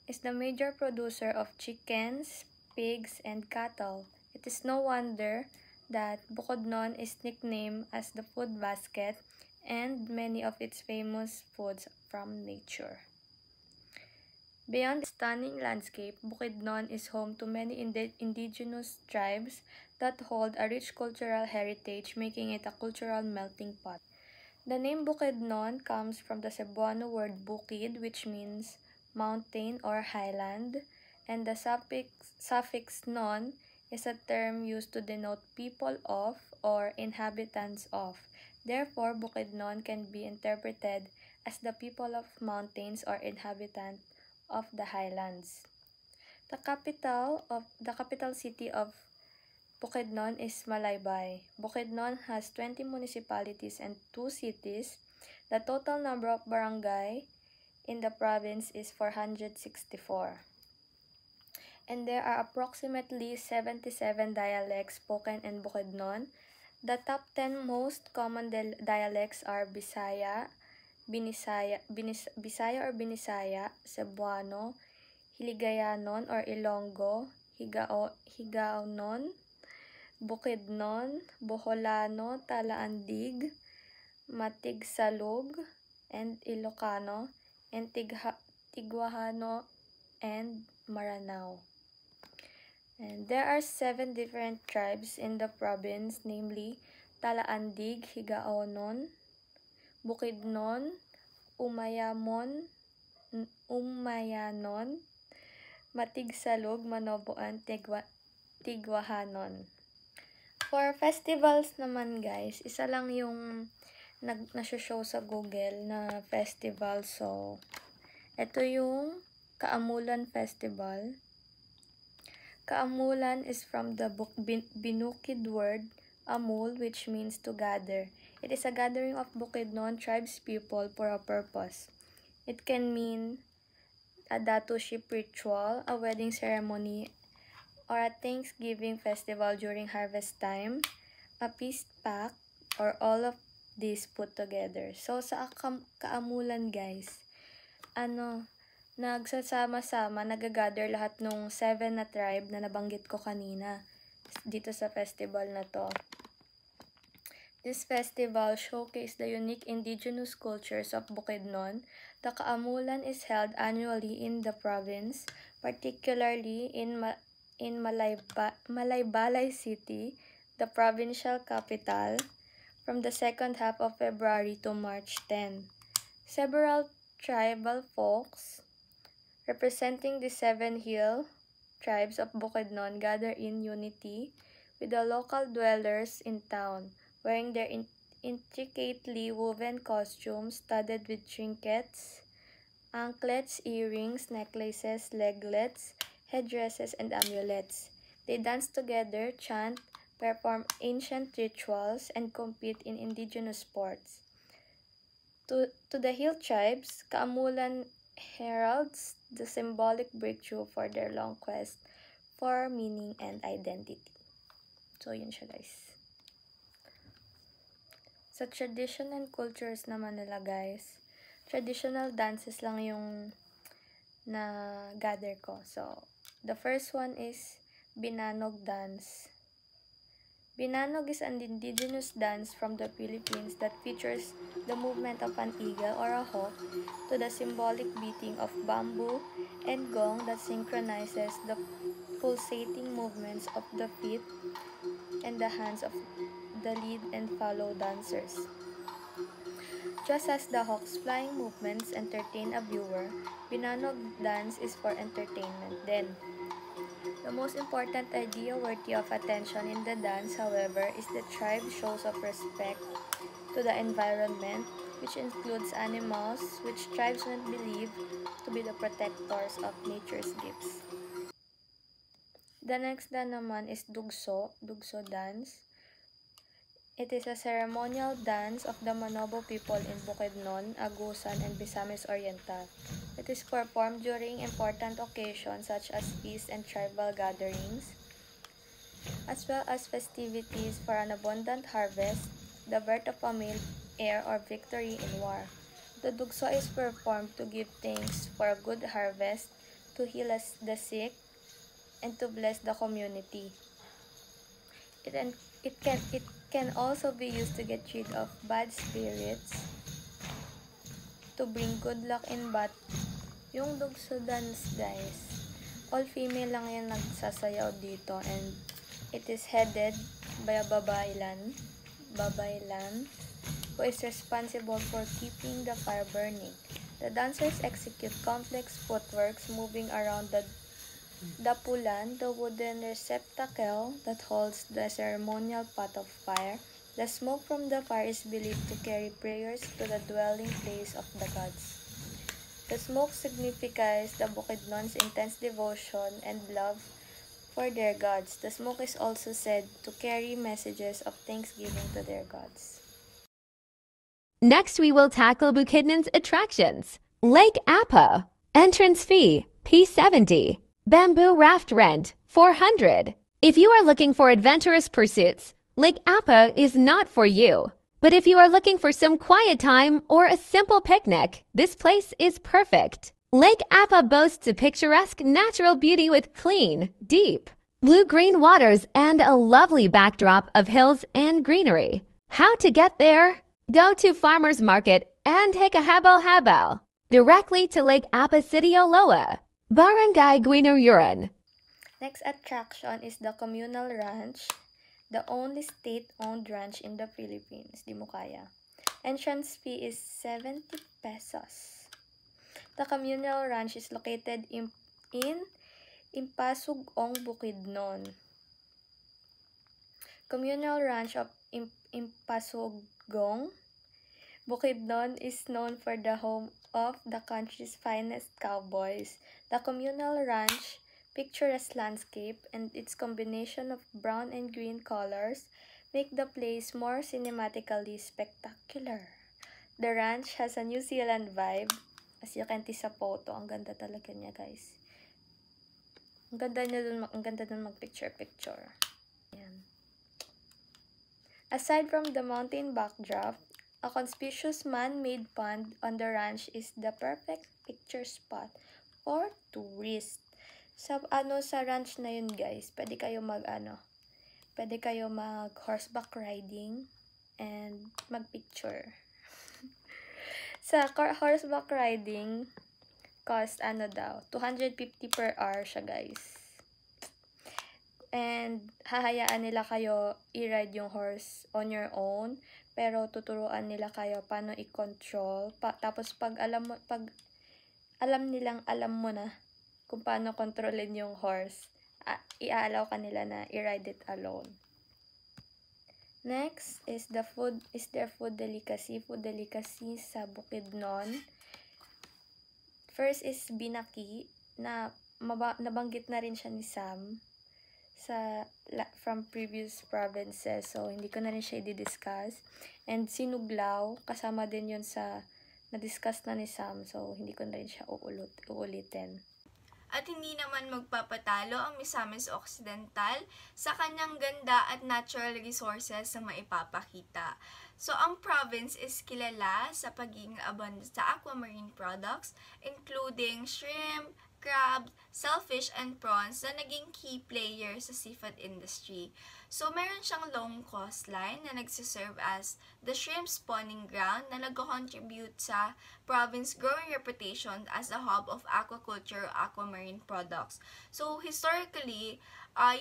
is the major producer of chickens, pigs, and cattle. It is no wonder that Bukidnon is nicknamed as the food basket, and many of its famous foods from nature. Beyond the stunning landscape, Bukidnon is home to many indigenous tribes that hold a rich cultural heritage, making it a cultural melting pot. The name Bukidnon comes from the Cebuano word bukid, which means mountain or highland, and the suffix non is a term used to denote people of or inhabitants of. Therefore, Bukidnon can be interpreted as the people of mountains or inhabitant of the highlands. The capital city of Bukidnon is Malaybay. Bukidnon has 20 municipalities and 2 cities. The total number of barangay in the province is 464. And there are approximately 77 dialects spoken in Bukidnon. The top 10 most common dialects are Bisaya or Binisaya, Cebuano, Hiligaynon or Ilonggo, Higaonon, Bukidnon, Boholano, Talaandig, Matigsalog, and Ilocano, and Tigwahano, and Maranao. And there are 7 different tribes in the province, namely Talaandig, Higaonon, Bukidnon, Umayanon, Matigsalog, Manoboan, Tigwahanon. For festivals naman guys, isa lang yung nashow sa Google na festival. So, ito yung Kaamulan Festival. Kaamulan is from the Binukid word amul, which means to gather. It is a gathering of Bukidnon tribes people for a purpose. It can mean a datuship ritual, a wedding ceremony, or a Thanksgiving festival during harvest time, a feast pack, or all of these put together. So, sa Kaamulan guys, nagsasama-sama, nagagather lahat ng 7 na tribe na nabanggit ko kanina dito sa festival na to. This festival showcased the unique indigenous cultures of Bukidnon. The Kaamulan is held annually in the province, particularly in Malaybalay City, the provincial capital, from the second half of February to March 10. Several tribal folks representing the 7 hill tribes of Bukidnon gather in unity with the local dwellers in town, wearing their intricately woven costumes studded with trinkets, anklets, earrings, necklaces, leglets, headdresses, and amulets. They dance together, chant, perform ancient rituals, and compete in indigenous sports. To the hill tribes, Kaamulan heralds the symbolic breakthrough for their long quest for meaning and identity. So, yun siya guys. Sa tradition and cultures naman nila guys, traditional dances lang yung na-gather ko. So, the first one is Binanog dance. Binanog is an indigenous dance from the Philippines that features the movement of an eagle or a hawk to the symbolic beating of bamboo and gong that synchronizes the pulsating movements of the feet and the hands of the lead and follow dancers. Just as the hawk's flying movements entertain a viewer, Binanog dance is for entertainment. Then, the most important idea worthy of attention in the dance, however, is the tribe shows of respect to the environment, which includes animals, which tribesmen believe to be the protectors of nature's gifts. The next dance naman is Dugso dance. It is a ceremonial dance of the Manobo people in Bukidnon, Agusan, and Misamis Oriental. It is performed during important occasions such as feasts and tribal gatherings, as well as festivities for an abundant harvest, the birth of a male heir, or victory in war. The Dugso is performed to give thanks for a good harvest, to heal the sick, and to bless the community. It can also be used to get rid of bad spirits, to bring good luck in bat. Yung Dugso dance guys, all female lang yung nagsasayaw dito, and it is headed by a babaylan, who is responsible for keeping the fire burning. The dancers execute complex footworks moving around the dapulan, the wooden receptacle that holds the ceremonial pot of fire. The smoke from the fire is believed to carry prayers to the dwelling place of the gods. The smoke signifies the Bukidnon's intense devotion and love for their gods. The smoke is also said to carry messages of thanksgiving to their gods. Next, we will tackle Bukidnon's attractions. Lake Apa. Entrance fee, P70. Bamboo raft rent, 400. If you are looking for adventurous pursuits, Lake Apa is not for you. But if you are looking for some quiet time or a simple picnic, this place is perfect. Lake Apa boasts a picturesque natural beauty with clean, deep, blue-green waters, and a lovely backdrop of hills and greenery. How to get there? Go to Farmers Market and take a habal-habal directly to Lake Apasidioloa, Barangay Guinururan. Next attraction is the Communal Ranch, the only state-owned ranch in the Philippines. Di mo kaya. Entrance fee is 70 pesos. The Communal Ranch is located in Impasugong, Bukidnon. Communal Ranch of Impasugong, Bukidnon is known for the home of the country's finest cowboys. The Communal Ranch picturesque landscape and its combination of brown and green colors make the place more cinematically spectacular. The ranch has a New Zealand vibe. As you can see sa photo, ang ganda talaga niya, guys. Ang ganda dun mag-picture-picture. Ayan. Aside from the mountain backdrop, a conspicuous man-made pond on the ranch is the perfect picture spot for tourists. Sa ranch na yun, guys, pwede kayo mag horseback riding and mag-picture. Sa horseback riding, cost 250 per hour siya, guys. And hahayaan nila kayo i-ride yung horse on your own, pero tuturuan nila kayo paano i-control. Tapos pag alam mo na kung paano kontrolin yung horse, i-allow ka nila na i-ride it alone. Next is their food delicacy sa Bukidnon. First is binaki, na nabanggit na rin siya ni Sam from previous provinces, so hindi ko na rin siya i-discuss. And sinuglaw, kasama din yun sa na-discuss na ni Sam, so hindi ko na rin siya uulitin. At hindi naman magpapatalo ang Misamis Occidental sa kanyang ganda at natural resources na maipapakita. So, ang province is kilala sa pagiging abundant sa aquamarine products, including shrimp, crab, shellfish, and prawns na naging key player sa seafood industry. So, meron siyang long coastline na nagsiserve as the shrimp spawning ground na nag-contribute sa province growing reputation as a hub of aquaculture or aquamarine products. So, historically,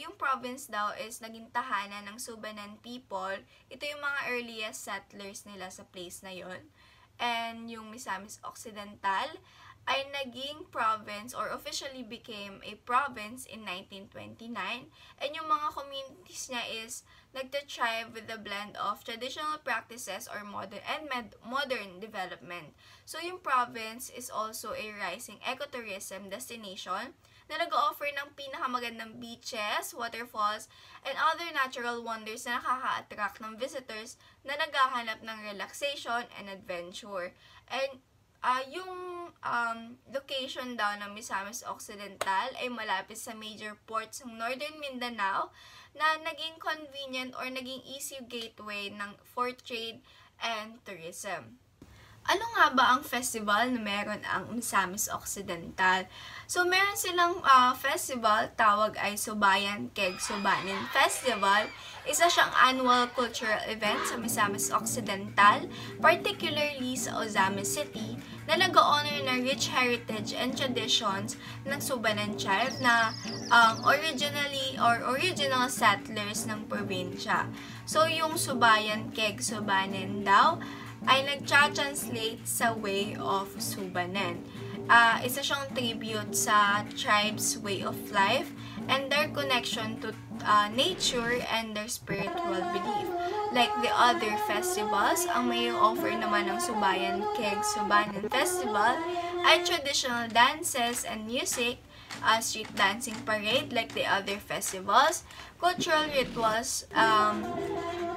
yung province daw is naging tahanan ng Subanan people. Ito yung mga earliest settlers nila sa place na yon. And yung Misamis Occidental ay naging province or officially became a province in 1929, and yung mga communities niya is nagta-thrive with the blend of traditional practices or modern development. So yung province is also a rising ecotourism destination na nag-offer ng pinakamagandang beaches, waterfalls, and other natural wonders na nakaka-attract ng visitors na naghahanap ng relaxation and adventure. And yung location daw ng Misamis Occidental ay malapit sa major ports ng Northern Mindanao na naging convenient or naging easy gateway for trade and tourism. Ano nga ba ang festival na meron ang Misamis Occidental? So, meron silang festival, tawag ay Subayan Keg Subanen Festival. Isa siyang annual cultural event sa Misamis Occidental, particularly sa Ozamis City, na nag-honor ng rich heritage and traditions ng Subanen tribe na original settlers ng probinsya. So, yung Subayan Keg Subanen daw ay nag-translate sa Way of Subanen. Isa siyang tribute sa tribe's way of life and their connection to nature and their spiritual belief. Like the other festivals, ang may offer naman ng Subayan Keg Subanen Festival ay traditional dances and music, street dancing parade like the other festivals, cultural rituals,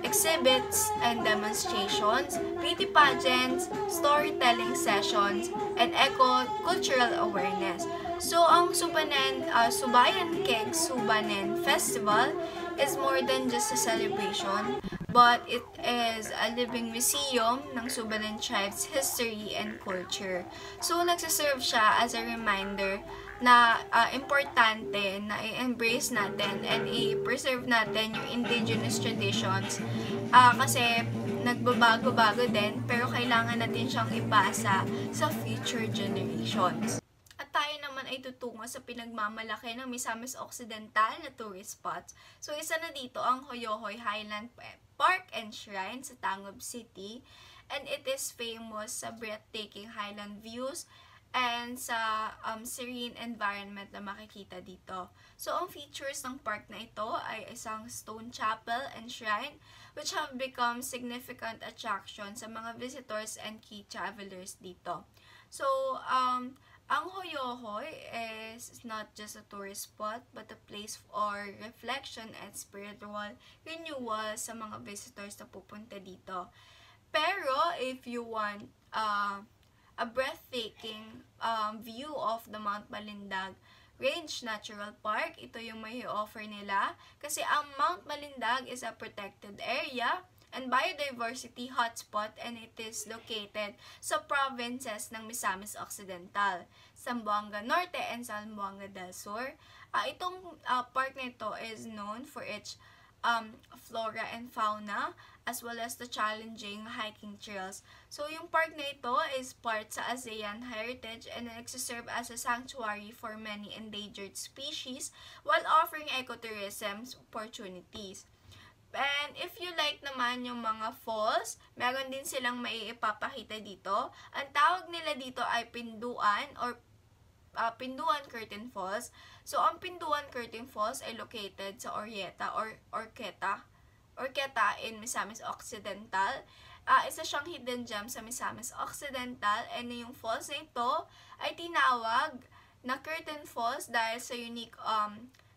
exhibits and demonstrations, beauty pageants, storytelling sessions, and eco-cultural awareness. So, ang Subayan Keg Subanen Festival is more than just a celebration, but it is a living museum ng Subanen tribe's history and culture. So, nagsiserve siya as a reminder na importante na i-embrace natin and i-preserve natin yung indigenous traditions kasi nagbabago-bago din, pero kailangan natin siyang ipasa sa future generations. At tayo naman ay tutungo sa pinagmamalaki ng Misamis Occidental na tourist spots. So, isa na dito ang Hoyohoy Highland Park and Shrine sa Tangub City. And it is famous sa breathtaking highland views and sa serene environment na makikita dito. So, ang features ng park na ito ay isang stone chapel and shrine which have become significant attraction sa mga visitors and key travelers dito. So, ang Hoyohoy is not just a tourist spot but a place for reflection and spiritual renewal sa mga visitors na pupunta dito. Pero, if you want a breathtaking view of the Mount Malindag Range Natural Park, ito yung may offer nila kasi ang Mount Malindag is a protected area and biodiversity hotspot and it is located sa provinces ng Misamis Occidental, Zamboanga Norte and Zamboanga del Sur. Itong park na ito is known for its flora and fauna as well as the challenging hiking trails. So, yung park na ito is part sa ASEAN Heritage and nagsiserve as a sanctuary for many endangered species while offering ecotourism opportunities. And if you like naman yung mga falls, meron din silang maiipapakita dito. Ang tawag nila dito ay Pinduan or Pinduan Curtain Falls. So, ang Pinduan Curtain Falls ay located sa Orqueta or Orqueta in Misamis Occidental. Isa siyang hidden gem sa Misamis Occidental and yung falls na ito ay tinawag na Curtain Falls dahil sa unique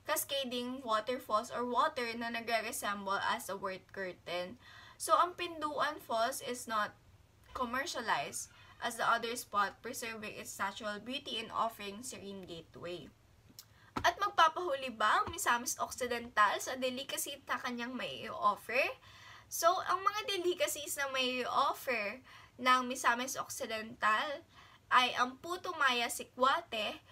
cascading waterfalls or water na nagre-resemble as a white curtain. So, ang Pinduan Falls is not commercialized as the other spot, preserving its natural beauty and offering serene gateway. At magpapahuli ba ang Misamis Occidental sa delicacy na kanyang may offer? So, ang mga delicacies na may offer ng Misamis Occidental ay ang puto maya sikwate.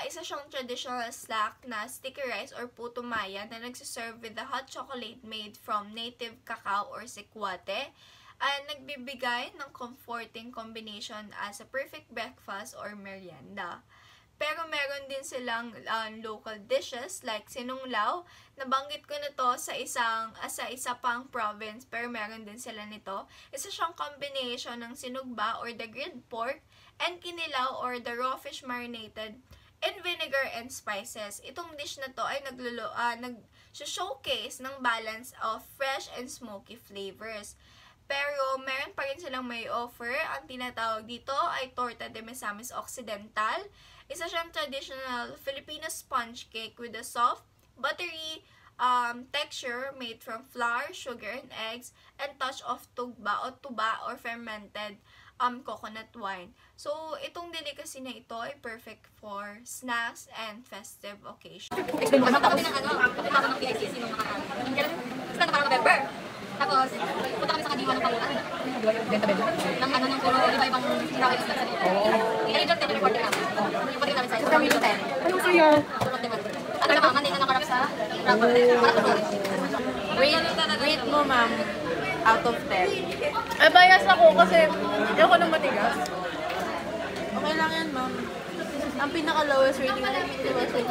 Isa siyang traditional snack na sticky rice or puto maya na nagsiserve with the hot chocolate made from native cacao or sikwate. Nagbibigay ng comforting combination as a perfect breakfast or merienda. Pero meron din silang local dishes like sinunglaw. Nabanggit ko na to sa isa pang province pero meron din sila nito. Isa siyang combination ng sinugba or the grilled pork and kinilaw or the raw fish marinated in vinegar and spices. Itong dish na to ay nag-showcase ng balance of fresh and smoky flavors. Pero meron pa rin silang may offer. Ang tinatawag dito ay Torta de Misamis Occidental. Isa siyang traditional Filipino sponge cake with a soft, buttery texture made from flour, sugar, and eggs, and touch of tuba or fermented coconut wine. So, itong delicacy na ito ay perfect for snacks and festive occasions. Explain mo, nagtapos din ng ng PICC nung parang November. Tapos, punta kami sa Kadiwa ng Pangunan. Ng puro iba-ibang travel sa dito. I-reject din yung recording namin. Yung pati namin sa ito. Kami yung 10. Anong sa'yo? Ano naman, Monday na nakarap sa travel. Rate mo, ma'am, out of 10. Ay, bias ako kasi ayoko nang matigas. Okay lang yan, ma'am. Ang pinaka-lowest rating na namin was 6.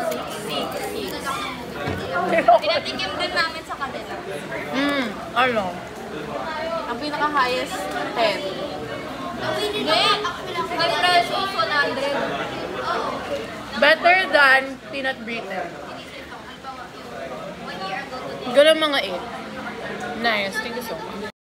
Pinatikim din namin sa kanila. Ano? Ang pinaka-highest, 10. Hindi! Ang preso, 100. Better than peanut brittle. Ganun mga 8. Nice. Thank you so much.